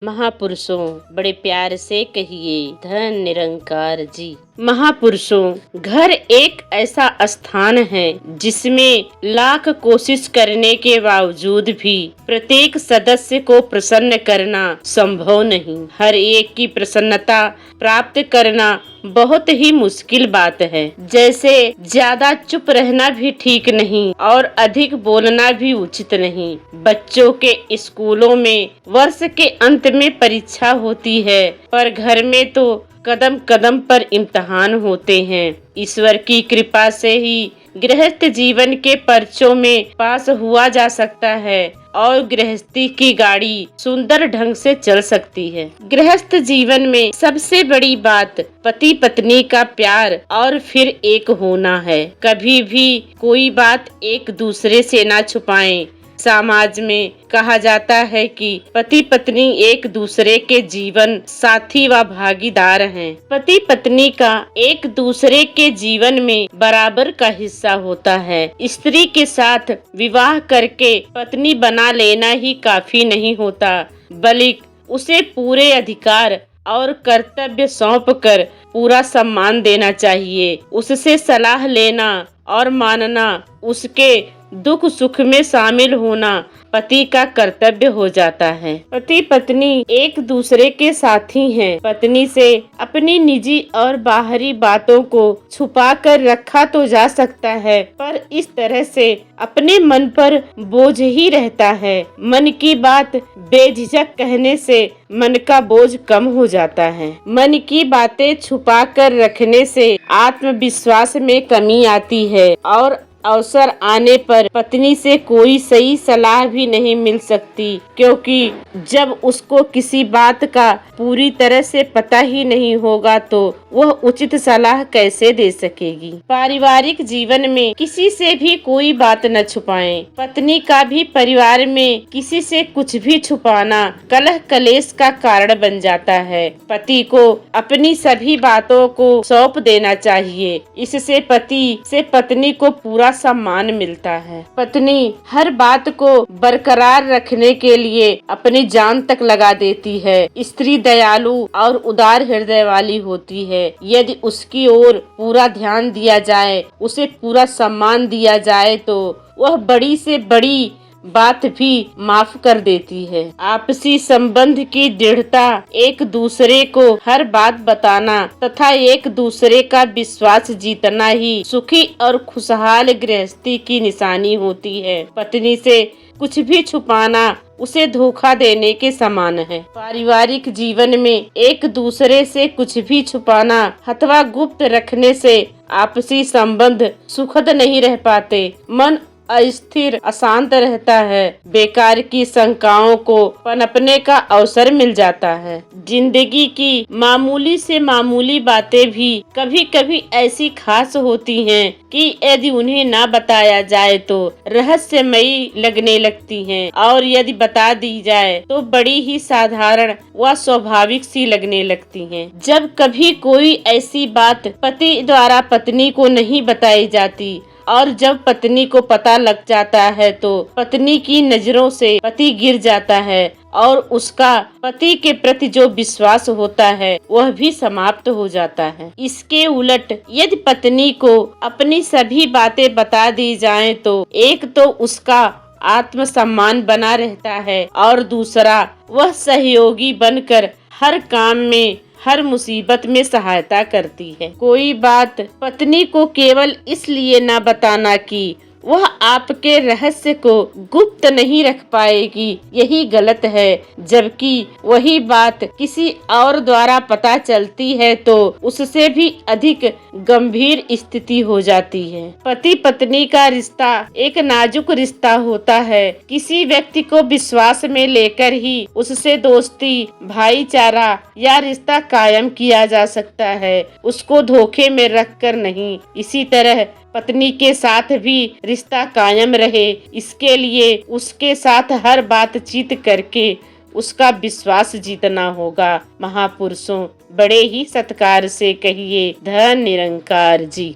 महापुरुषों बड़े प्यार से कहिए धन निरंकार जी। महापुरुषों, घर एक ऐसा स्थान है जिसमें लाख कोशिश करने के बावजूद भी प्रत्येक सदस्य को प्रसन्न करना संभव नहीं। हर एक की प्रसन्नता प्राप्त करना बहुत ही मुश्किल बात है। जैसे ज्यादा चुप रहना भी ठीक नहीं और अधिक बोलना भी उचित नहीं। बच्चों के स्कूलों में वर्ष के अंत में परीक्षा होती है, पर घर में तो कदम कदम पर इम्तिहान होते हैं। ईश्वर की कृपा से ही गृहस्थ जीवन के पर्चों में पास हुआ जा सकता है और गृहस्थी की गाड़ी सुंदर ढंग से चल सकती है। गृहस्थ जीवन में सबसे बड़ी बात पति पत्नी का प्यार और फिर एक होना है। कभी भी कोई बात एक दूसरे से ना छुपाएं। समाज में कहा जाता है कि पति पत्नी एक दूसरे के जीवन साथी व भागीदार हैं। पति पत्नी का एक दूसरे के जीवन में बराबर का हिस्सा होता है। स्त्री के साथ विवाह करके पत्नी बना लेना ही काफी नहीं होता, बल्कि उसे पूरे अधिकार और कर्तव्य सौंप कर पूरा सम्मान देना चाहिए। उससे सलाह लेना और मानना, उसके दुख सुख में शामिल होना पति का कर्तव्य हो जाता है। पति पत्नी एक दूसरे के साथी हैं। पत्नी से अपनी निजी और बाहरी बातों को छुपा कर रखा तो जा सकता है, पर इस तरह से अपने मन पर बोझ ही रहता है। मन की बात बेझिझक कहने से मन का बोझ कम हो जाता है। मन की बातें छुपा कर रखने से आत्मविश्वास में कमी आती है और अवसर आने पर पत्नी से कोई सही सलाह भी नहीं मिल सकती, क्योंकि जब उसको किसी बात का पूरी तरह से पता ही नहीं होगा तो वह उचित सलाह कैसे दे सकेगी। पारिवारिक जीवन में किसी से भी कोई बात न छुपाएं। पत्नी का भी परिवार में किसी से कुछ भी छुपाना कलह कलेश का कारण बन जाता है। पति को अपनी सभी बातों को सौंप देना चाहिए। इससे पति से पत्नी को पूरा सम्मान मिलता है। पत्नी हर बात को बरकरार रखने के लिए अपनी जान तक लगा देती है। स्त्री दयालु और उदार हृदय वाली होती है। यदि उसकी ओर पूरा ध्यान दिया जाए, उसे पूरा सम्मान दिया जाए तो वह बड़ी से बड़ी बात भी माफ कर देती है। आपसी संबंध की दृढ़ता, एक दूसरे को हर बात बताना तथा एक दूसरे का विश्वास जीतना ही सुखी और खुशहाल गृहस्थी की निशानी होती है। पत्नी से कुछ भी छुपाना उसे धोखा देने के समान है। पारिवारिक जीवन में एक दूसरे से कुछ भी छुपाना अथवा गुप्त रखने से आपसी संबंध सुखद नहीं रह पाते। मन अस्थिर अशांत रहता है। बेकार की शंकाओं को पनपने का अवसर मिल जाता है। जिंदगी की मामूली से मामूली बातें भी कभी कभी ऐसी खास होती हैं कि यदि उन्हें ना बताया जाए तो रहस्यमयी लगने लगती हैं, और यदि बता दी जाए तो बड़ी ही साधारण व स्वाभाविक सी लगने लगती हैं। जब कभी कोई ऐसी बात पति द्वारा पत्नी को नहीं बताई जाती और जब पत्नी को पता लग जाता है तो पत्नी की नजरों से पति गिर जाता है और उसका पति के प्रति जो विश्वास होता है वह भी समाप्त हो जाता है। इसके उलट यदि पत्नी को अपनी सभी बातें बता दी जाएं तो एक तो उसका आत्मसम्मान बना रहता है और दूसरा वह सहयोगी बनकर हर काम में, हर मुसीबत में सहायता करती है। कोई बात पत्नी को केवल इसलिए न बताना कि वह आपके रहस्य को गुप्त नहीं रख पाएगी, यही गलत है। जबकि वही बात किसी और द्वारा पता चलती है तो उससे भी अधिक गंभीर स्थिति हो जाती है। पति पत्नी का रिश्ता एक नाजुक रिश्ता होता है। किसी व्यक्ति को विश्वास में लेकर ही उससे दोस्ती, भाईचारा या रिश्ता कायम किया जा सकता है, उसको धोखे में रखकर नहीं। इसी तरह पत्नी के साथ भी रिश्ता कायम रहे, इसके लिए उसके साथ हर बातचीत करके उसका विश्वास जीतना होगा। महापुरुषों, बड़े ही सत्कार से कहिए धन निरंकार जी।